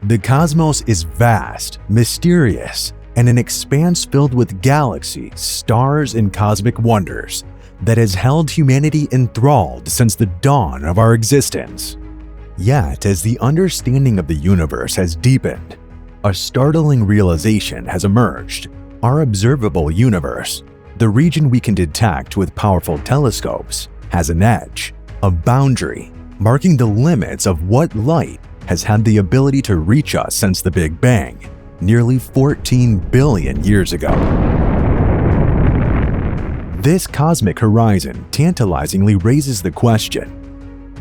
The cosmos is vast, mysterious, and an expanse filled with galaxies, stars, and cosmic wonders that has held humanity enthralled since the dawn of our existence. Yet, as the understanding of the universe has deepened, a startling realization has emerged. Our observable universe, the region we can detect with powerful telescopes, has an edge, a boundary, marking the limits of what light has had the ability to reach us since the Big Bang, nearly 14 billion years ago. This cosmic horizon tantalizingly raises the question,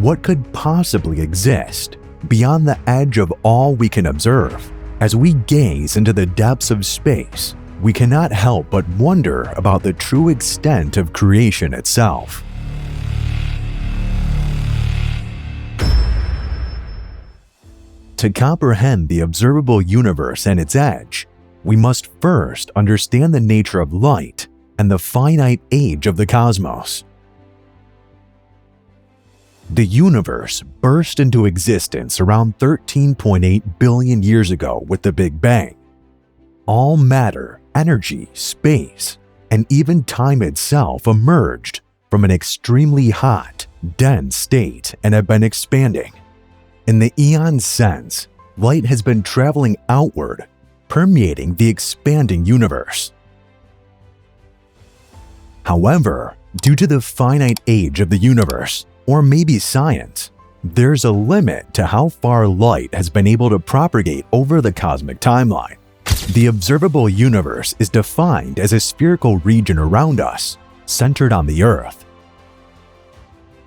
what could possibly exist beyond the edge of all we can observe? As we gaze into the depths of space, we cannot help but wonder about the true extent of creation itself. To comprehend the observable universe and its edge, we must first understand the nature of light and the finite age of the cosmos. The universe burst into existence around 13.8 billion years ago with the Big Bang. All matter, energy, space, and even time itself emerged from an extremely hot, dense state and have been expanding. In the eons since, light has been traveling outward, permeating the expanding universe. However, due to the finite age of the universe, or maybe science, there's a limit to how far light has been able to propagate over the cosmic timeline. The observable universe is defined as a spherical region around us, centered on the Earth,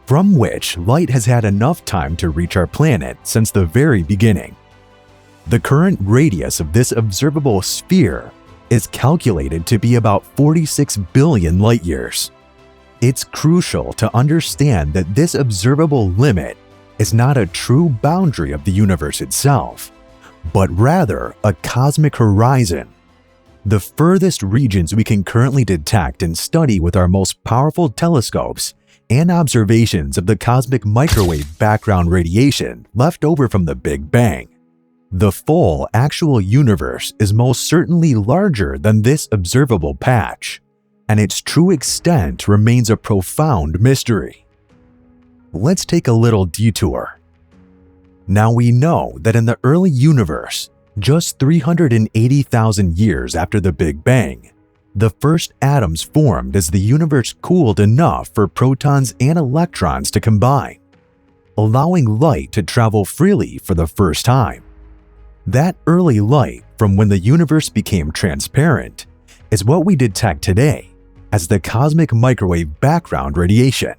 from which light has had enough time to reach our planet since the very beginning. The current radius of this observable sphere is calculated to be about 46 billion light-years. It's crucial to understand that this observable limit is not a true boundary of the universe itself, but rather a cosmic horizon. The furthest regions we can currently detect and study with our most powerful telescopes and observations of the cosmic microwave background radiation left over from the Big Bang. The full actual universe is most certainly larger than this observable patch, and its true extent remains a profound mystery. Let's take a little detour. Now we know that in the early universe, just 380,000 years after the Big Bang, the first atoms formed as the universe cooled enough for protons and electrons to combine, allowing light to travel freely for the first time. That early light from when the universe became transparent is what we detect today as the cosmic microwave background radiation.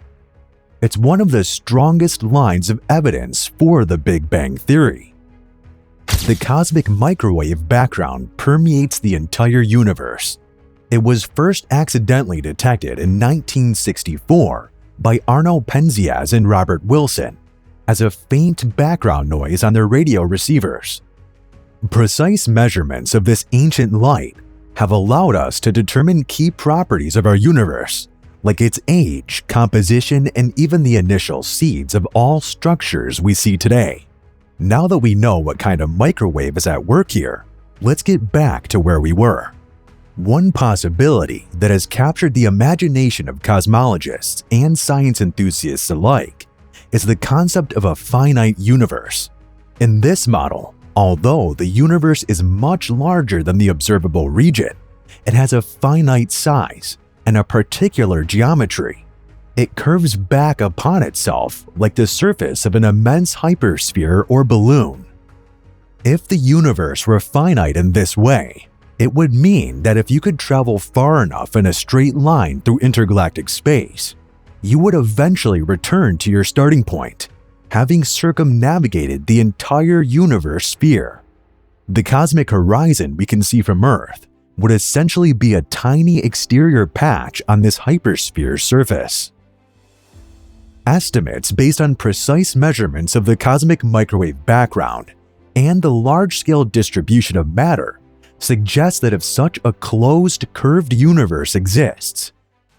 It's one of the strongest lines of evidence for the Big Bang theory. The cosmic microwave background permeates the entire universe. It was first accidentally detected in 1964 by Arno Penzias and Robert Wilson as a faint background noise on their radio receivers. Precise measurements of this ancient light have allowed us to determine key properties of our universe, like its age, composition, and even the initial seeds of all structures we see today. Now that we know what kind of microwave is at work here, let's get back to where we were. One possibility that has captured the imagination of cosmologists and science enthusiasts alike is the concept of a finite universe. In this model, although the universe is much larger than the observable region, it has a finite size and a particular geometry. It curves back upon itself like the surface of an immense hypersphere or balloon. If the universe were finite in this way, it would mean that if you could travel far enough in a straight line through intergalactic space, you would eventually return to your starting point, having circumnavigated the entire universe sphere. The cosmic horizon we can see from Earth would essentially be a tiny exterior patch on this hypersphere's surface. Estimates based on precise measurements of the cosmic microwave background and the large-scale distribution of matter suggest that if such a closed, curved universe exists,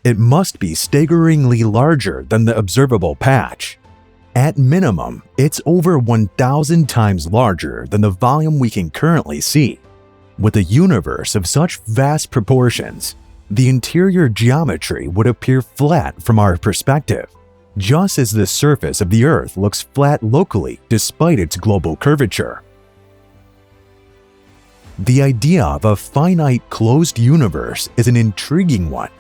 it must be staggeringly larger than the observable patch. At minimum, it's over 1,000 times larger than the volume we can currently see. With a universe of such vast proportions, the interior geometry would appear flat from our perspective, just as the surface of the Earth looks flat locally despite its global curvature. The idea of a finite closed universe is an intriguing one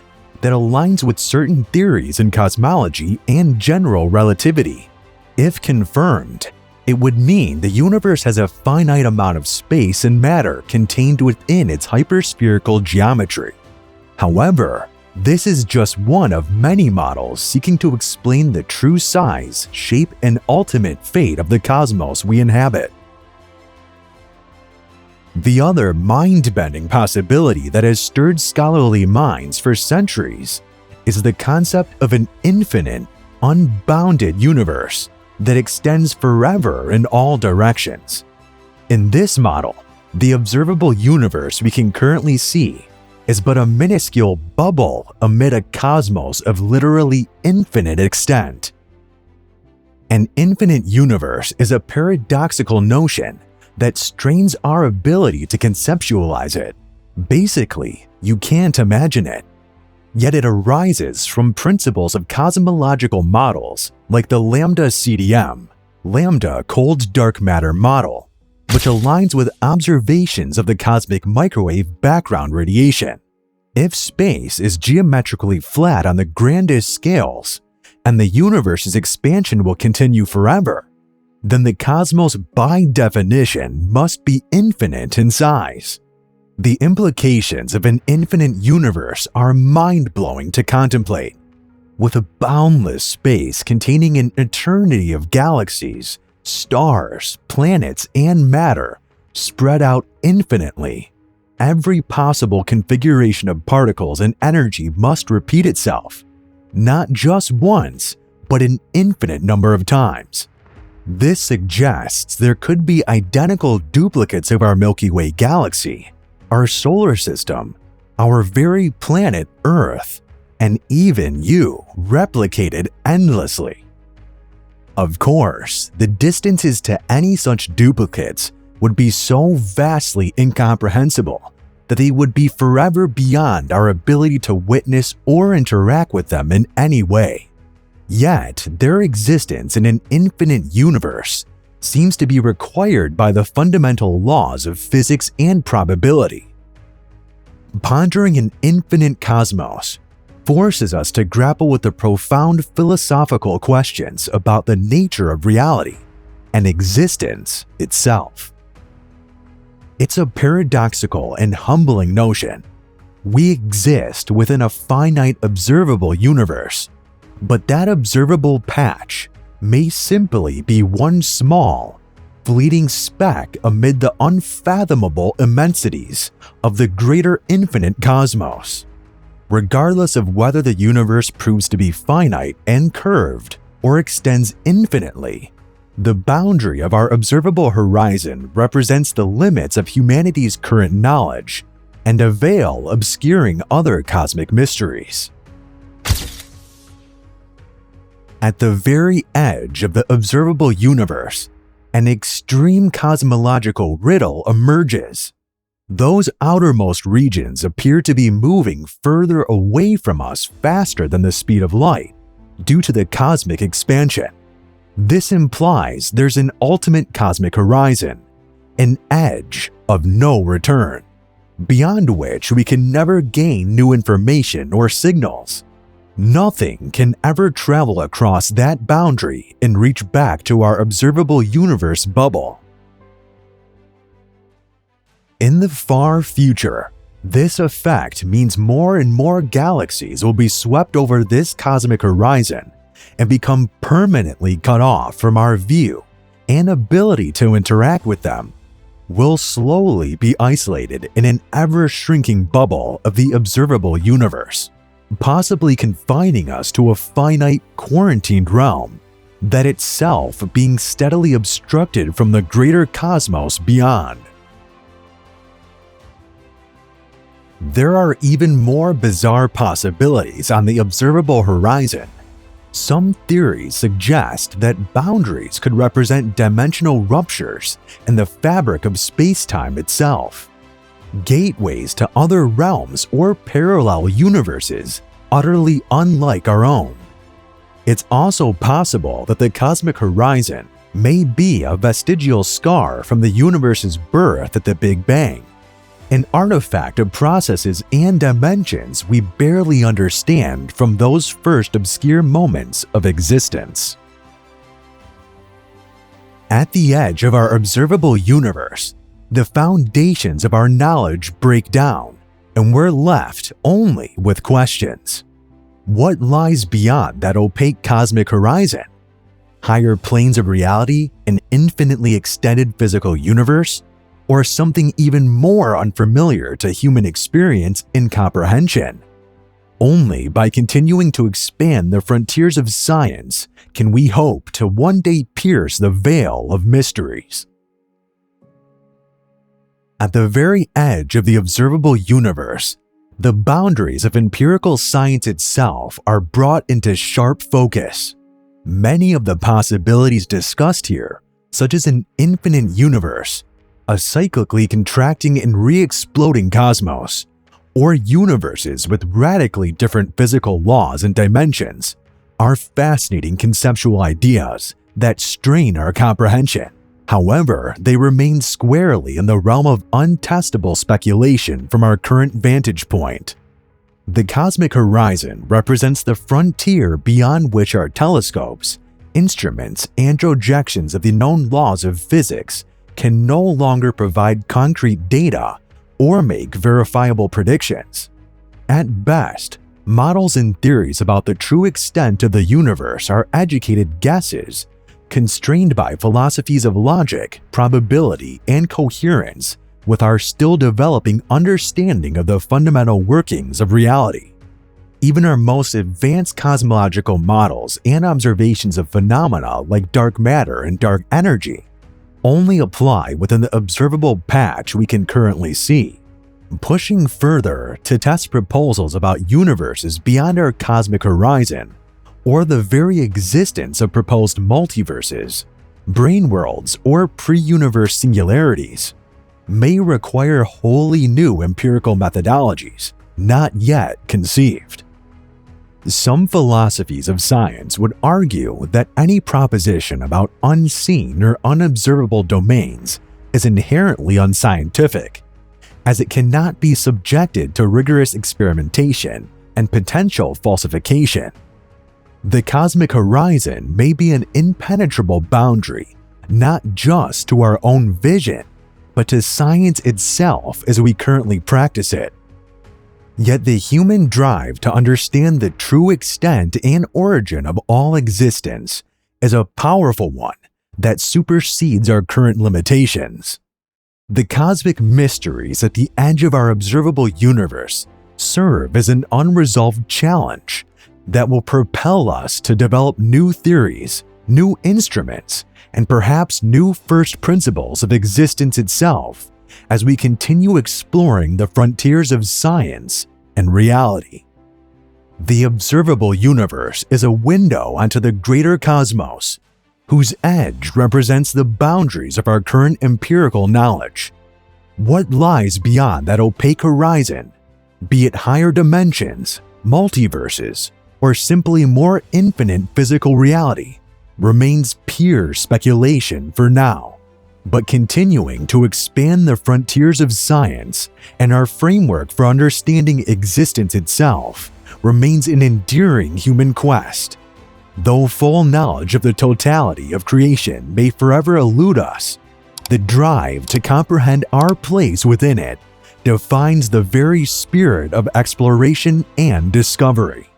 that aligns with certain theories in cosmology and general relativity. If confirmed, it would mean the universe has a finite amount of space and matter contained within its hyperspherical geometry. However, this is just one of many models seeking to explain the true size, shape, and ultimate fate of the cosmos we inhabit. The other mind-bending possibility that has stirred scholarly minds for centuries is the concept of an infinite, unbounded universe that extends forever in all directions. In this model, the observable universe we can currently see is but a minuscule bubble amid a cosmos of literally infinite extent. An infinite universe is a paradoxical notion that strains our ability to conceptualize it. Basically, you can't imagine it. Yet it arises from principles of cosmological models like the Lambda CDM, Lambda Cold Dark Matter model, which aligns with observations of the cosmic microwave background radiation. If space is geometrically flat on the grandest scales, and the universe's expansion will continue forever, then the cosmos by definition must be infinite in size. The implications of an infinite universe are mind-blowing to contemplate. With a boundless space containing an eternity of galaxies, stars, planets, and matter spread out infinitely, every possible configuration of particles and energy must repeat itself, not just once, but an infinite number of times. This suggests there could be identical duplicates of our Milky Way galaxy, our solar system, our very planet Earth, and even you replicated endlessly. Of course, the distances to any such duplicates would be so vastly incomprehensible that they would be forever beyond our ability to witness or interact with them in any way. Yet, their existence in an infinite universe seems to be required by the fundamental laws of physics and probability. Pondering an infinite cosmos forces us to grapple with the profound philosophical questions about the nature of reality and existence itself. It's a paradoxical and humbling notion. We exist within a finite observable universe, but that observable patch may simply be one small, fleeting speck amid the unfathomable immensities of the greater infinite cosmos. Regardless of whether the universe proves to be finite and curved or extends infinitely, the boundary of our observable horizon represents the limits of humanity's current knowledge and a veil obscuring other cosmic mysteries. At the very edge of the observable universe, an extreme cosmological riddle emerges. Those outermost regions appear to be moving further away from us faster than the speed of light due to the cosmic expansion. This implies there's an ultimate cosmic horizon, an edge of no return, beyond which we can never gain new information or signals. Nothing can ever travel across that boundary and reach back to our observable universe bubble. In the far future, this effect means more and more galaxies will be swept over this cosmic horizon and become permanently cut off from our view and ability to interact with them. Will slowly be isolated in an ever-shrinking bubble of the observable universe, possibly confining us to a finite, quarantined realm, that itself being steadily obstructed from the greater cosmos beyond. There are even more bizarre possibilities on the observable horizon. Some theories suggest that boundaries could represent dimensional ruptures in the fabric of space-time itself, gateways to other realms or parallel universes utterly unlike our own. It's also possible that the cosmic horizon may be a vestigial scar from the universe's birth at the Big Bang, an artifact of processes and dimensions we barely understand from those first obscure moments of existence. At the edge of our observable universe, the foundations of our knowledge break down, and we're left only with questions. What lies beyond that opaque cosmic horizon? Higher planes of reality, an infinitely extended physical universe, or something even more unfamiliar to human experience and comprehension? Only by continuing to expand the frontiers of science can we hope to one day pierce the veil of mysteries. At the very edge of the observable universe, the boundaries of empirical science itself are brought into sharp focus. Many of the possibilities discussed here, such as an infinite universe, a cyclically contracting and re-exploding cosmos, or universes with radically different physical laws and dimensions, are fascinating conceptual ideas that strain our comprehension. However, they remain squarely in the realm of untestable speculation from our current vantage point. The cosmic horizon represents the frontier beyond which our telescopes, instruments, and projections of the known laws of physics can no longer provide concrete data or make verifiable predictions. At best, models and theories about the true extent of the universe are educated guesses, constrained by philosophies of logic, probability, and coherence with our still developing understanding of the fundamental workings of reality. Even our most advanced cosmological models and observations of phenomena like dark matter and dark energy only apply within the observable patch we can currently see. Pushing further to test proposals about universes beyond our cosmic horizon, or the very existence of proposed multiverses, brain worlds, or pre-universe singularities, may require wholly new empirical methodologies, not yet conceived. Some philosophies of science would argue that any proposition about unseen or unobservable domains is inherently unscientific, as it cannot be subjected to rigorous experimentation and potential falsification. The cosmic horizon may be an impenetrable boundary, not just to our own vision, but to science itself as we currently practice it. Yet the human drive to understand the true extent and origin of all existence is a powerful one that supersedes our current limitations. The cosmic mysteries at the edge of our observable universe serve as an unresolved challenge that will propel us to develop new theories, new instruments, and perhaps new first principles of existence itself as we continue exploring the frontiers of science and reality. The observable universe is a window onto the greater cosmos, whose edge represents the boundaries of our current empirical knowledge. What lies beyond that opaque horizon, be it higher dimensions, multiverses, or simply more infinite physical reality, remains pure speculation for now. But continuing to expand the frontiers of science and our framework for understanding existence itself remains an enduring human quest. Though full knowledge of the totality of creation may forever elude us, the drive to comprehend our place within it defines the very spirit of exploration and discovery.